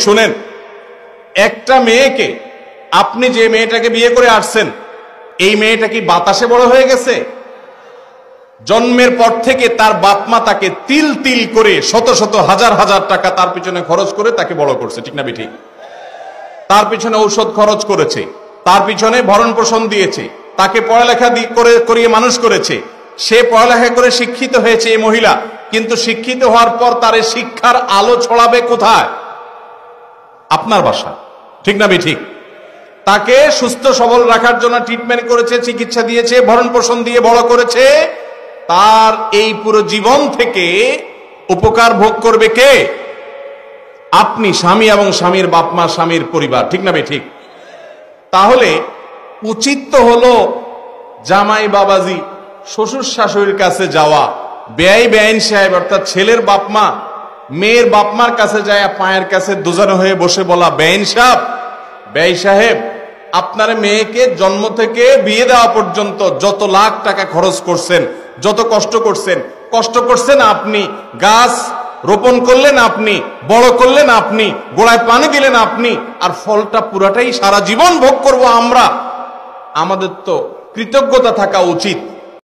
শুনেন, একটা মেয়েকে, আপনি যে মেয়েটাকে বিয়ে করে আসছেন, এই মেয়েটা কি বাতাসে বড় হয়ে গেছে? জন্মের পর থেকে তার বাপ মা তাকে তিল তিল করে শত শত হাজার হাজার টাকা তার পিছনে খরচ করে তাকে বড় করছে, ঠিক না বেঠিক? তার পিছনে ঔষধ খরচ করেছে, তার পিছনে ভরণ পোষণ দিয়েছে, তাকে পড়ালেখা করিয়ে মানুষ করেছে। সে পড়ালেখা করে শিক্ষিত হয়েছে এই মহিলা, কিন্তু শিক্ষিত হওয়ার পর তার শিক্ষার আলো ছড়াবে কোথায়? আপনার বাসা, ঠিক না বেঠিক? তাকে সুস্থ সবল রাখার জন্য ট্রিটমেন্ট করেছে, চিকিৎসা দিয়েছে, ভরণ পোষণ দিয়ে বড় করেছে। তার এই পুরো জীবন থেকে উপকার ভোগ করবে কে? আপনি, স্বামী এবং স্বামীর বাপ মা, স্বামীর পরিবার, ঠিক না বেঠিক? তাহলে উচিত তো হলো জামাই বাবাজি, শ্বশুর শাশুড়ির কাছে যাওয়া, বেআইন সাহেব অর্থাৎ ছেলের বাপ মা মেয়ের বাপ মার কাছে যায় পায়ের কাছে দুজনে হয়ে বসে বলা, বেআই সাহেব, আপনার মেয়েকে জন্ম থেকে বিয়ে দেওয়া পর্যন্ত যত লাখ টাকা খরচ করছেন, যত কষ্ট করছেন আপনি, গাছ রোপণ করলেন আপনি, বড় করলেন আপনি, গোড়ায় পানি দিলেন আপনি, আর ফলটা পুরাটাই সারা জীবন ভোগ করব আমরা। আমাদের তো কৃতজ্ঞতা থাকা উচিত।